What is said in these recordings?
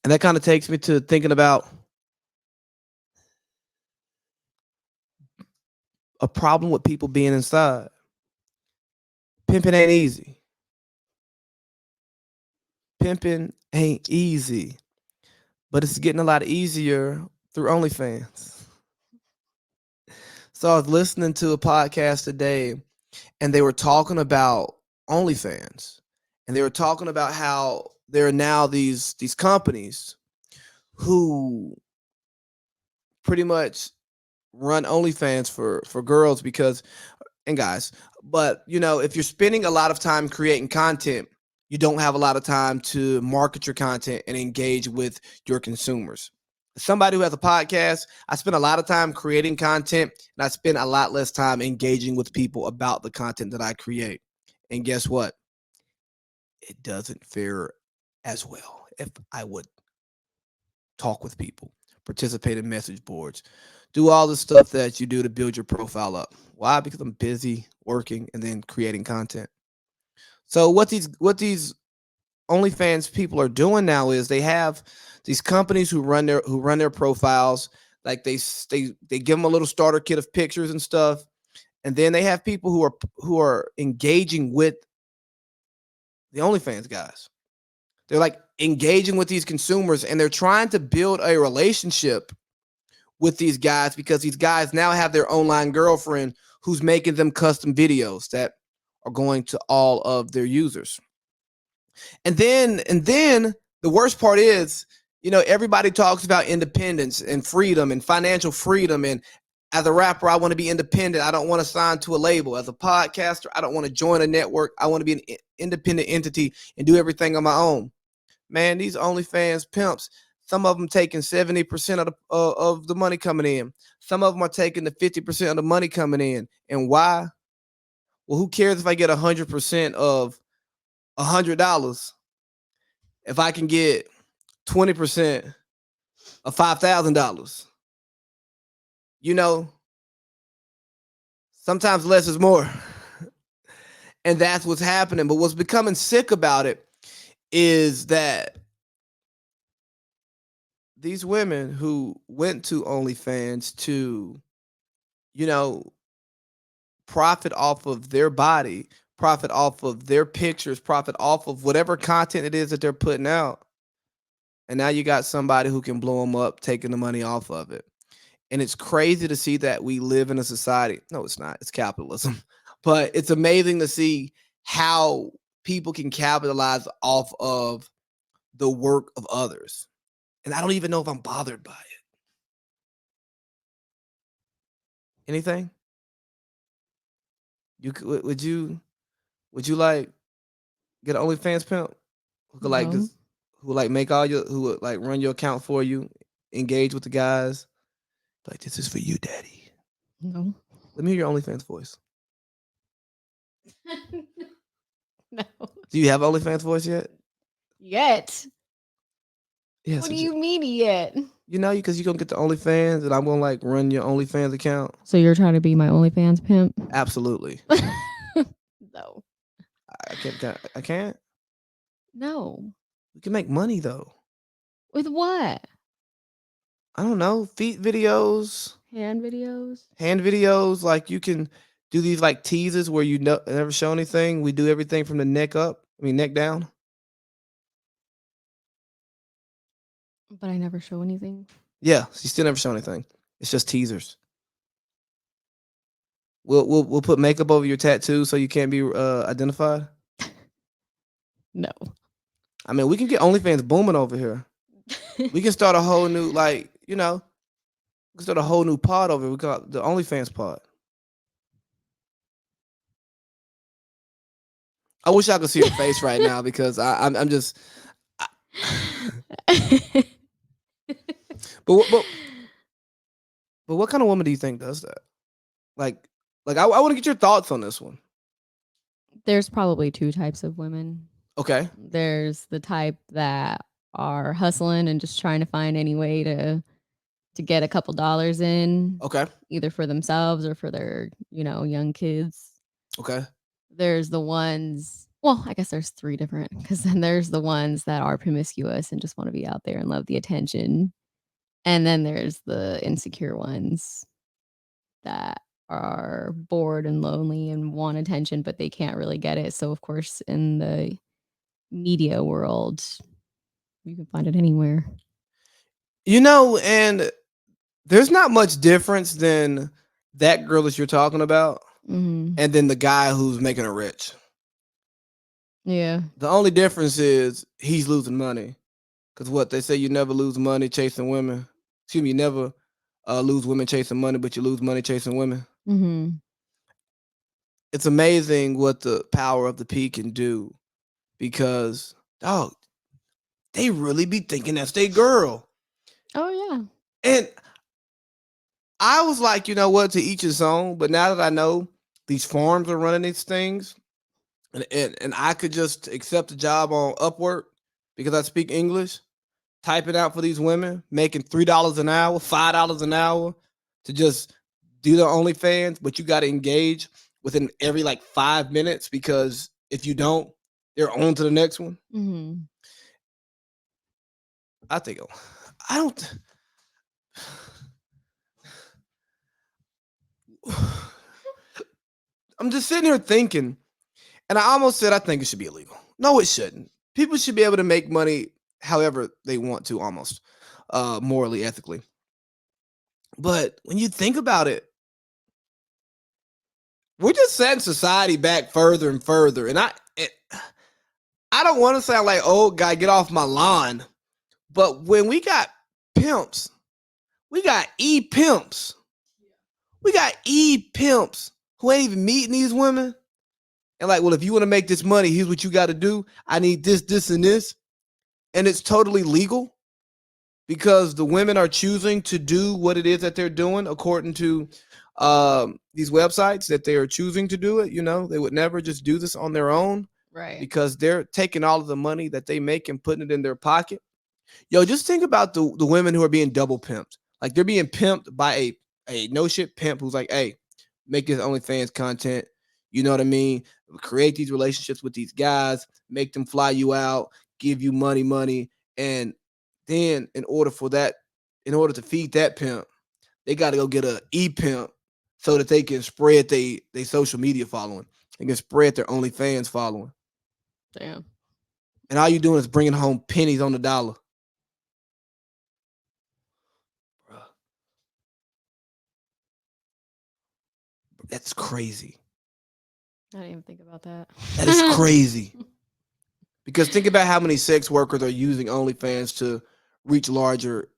And that kind of takes me to thinking about a problem with people being inside. Pimping ain't easy. Pimping ain't easy, but it's getting a lot easier through OnlyFans. So I was listening to a podcast today and they were talking about OnlyFans. And they were talking about how there are now these companies who pretty much run OnlyFans for girls because and guys, but if you're spending a lot of time creating content, you don't have a lot of time to market your content and engage with your consumers. Somebody who has a podcast, I spend a lot of time creating content and I spend a lot less time engaging with people about the content that I create. And guess what? It doesn't fare as well if I would talk with people, participate in message boards, do all the stuff that you do to build your profile up. Why? Because I'm busy working and then creating content. So what these OnlyFans people are doing now is they have these companies who run their profiles. Like they give them a little starter kit of pictures and stuff, and then they have people who are engaging with the OnlyFans guys. They're like engaging with these consumers, and they're trying to build a relationship with these guys because these guys now have their online girlfriend who's making them custom videos that are going to all of their users. And then the worst part is, everybody talks about independence and freedom and financial freedom. And as a rapper, I want to be independent. I don't want to sign to a label. As a podcaster, I don't want to join a network. I want to be an independent entity and do everything on my own. Man, these OnlyFans pimps, some of them taking 70% of the money coming in. Some of them are taking the 50% of the money coming in. And why? Well, who cares if I get 100% of $100 if I can get 20% of $5,000? You know, sometimes less is more. And that's what's happening. But what's becoming sick about it is that these women who went to OnlyFans to, you know, profit off of their body, profit off of their pictures, profit off of whatever content it is that they're putting out. And now you got somebody who can blow them up, taking the money off of it. And it's crazy to see that we live in a society. No, it's not. It's capitalism. But it's amazing to see how people can capitalize off of the work of others. And I don't even know if I'm bothered by it. Anything? Would you like get an OnlyFans pimp who could like No, just who like make all your who would like run your account for you, engage with the guys? Like, this is for you, daddy. no, Let me hear your OnlyFans voice. no. Do you have OnlyFans voice yet? Yet. Yes. What do you mean yet? Because you're gonna get the OnlyFans and I'm gonna like run your OnlyFans account. So you're trying to be my OnlyFans pimp? Absolutely. No. I can't. I can't. No. We can make money though. With what? I don't know. Feet videos, Hand videos? hand videos. Like you can do these like teasers where never show anything. We do everything from the neck up. I mean neck down. But I never show anything. Yeah, you still never show anything. It's just teasers. We'll put makeup over your tattoo so you can't be identified. No. I mean, we can get OnlyFans booming over here. We can start a whole new we can start a whole new pod over here. We call it the OnlyFans pod. I wish I could see your face right now because I'm just. I, but what kind of woman do you think does that? Like I want to get your thoughts on this one. There's probably two types of women. Okay. There's the type that are hustling and just trying to find any way to get a couple dollars in, Okay. either for themselves or for their, young kids. Okay. There's the ones Well, I guess there's 3 different, because then there's the ones that are promiscuous and just wanna be out there and love the attention, and then there's the insecure ones that are bored and lonely and want attention, but they can't really get it, so, of course, in the media world, you can find it anywhere. And there's not much difference than that girl that you're talking about Mhm. and then the guy who's making her rich. Yeah. The only difference is he's losing money. Because what they say, you never lose money chasing women. Excuse me, you never lose women chasing money, but you lose money chasing women. Mhm. It's amazing what the power of the P can do because, dog, they really be thinking that's their girl. Oh, yeah. And I was like, you know what, to each his own. But now that I know these farms are running these things, and I could just accept a job on Upwork because I speak English, typing out for these women, making $3 an hour, $5 an hour to just do their OnlyFans, but you got to engage within every like 5 minutes because if you don't, they're on to the next one. Mhm. I think I don't. I'm just sitting here thinking, and I almost said I think it should be illegal. No, it shouldn't. People should be able to make money however they want to, almost morally, ethically. But when you think about it, we're just setting society back further and further. And I don't want to sound like old guy, get off my lawn. But when we got pimps, we got pimps. We got pimps who ain't even meeting these women. And like, well, if you want to make this money, here's what you got to do. I need this, this, and this. And it's totally legal because the women are choosing to do what it is that they're doing according to these websites that they are choosing to do it. They would never just do this on their own Right. because they're taking all of the money that they make and putting it in their pocket. Yo, just think about the women who are being double pimped. Like they're being pimped by a no shit pimp who's like, hey, make this OnlyFans content. You know what I mean? Create these relationships with these guys, make them fly you out, give you money, and then in order to feed that pimp, they got to go get a pimp so that they can spread they social media following. They can spread their OnlyFans following. Damn. And all you doing is bringing home pennies on the dollar. Bruh, that's crazy. I didn't even think about that. That is crazy. Because think about how many sex workers are using OnlyFans to reach larger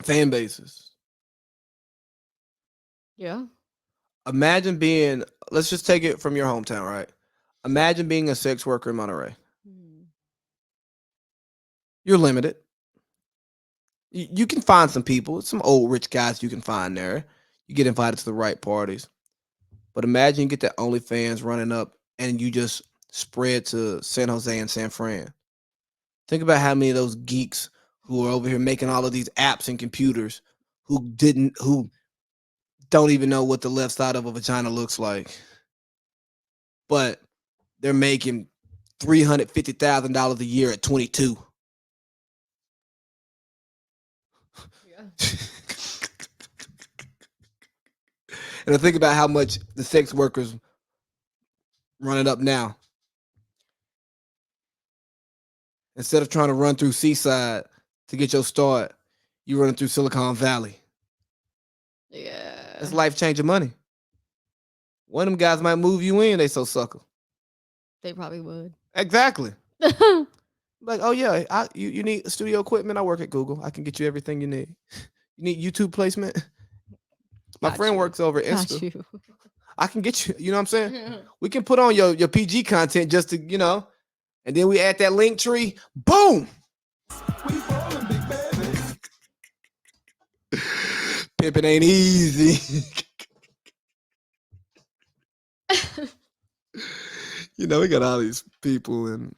fan bases. Yeah. Imagine being, let's just take it from your hometown, right? Imagine being a sex worker in Monterey. Mhm. You're limited. You can find some people, some old rich guys you can find there. You get invited to the right parties. But imagine you get that OnlyFans running up and you just spread to San Jose and San Fran. Think about how many of those geeks who are over here making all of these apps and computers who don't even know what the left side of a vagina looks like. But they're making $350,000 a year at 22. Yeah. And I think about how much the sex workers run it up now. Instead of trying to run through Seaside to get your start, you running through Silicon Valley. Yeah. That's life changing money. One of them guys might move you in. They so sucker. They probably would. Exactly. Like, oh yeah, you need studio equipment. I work at Google. I can get you everything you need. You need YouTube placement. My Got friend you. works over Got Insta. you. I can get you. You know what I'm saying? We can put on your PG content just to and then we add that link tree. Boom. We ballin', big baby. Pimping ain't easy. We got all these people and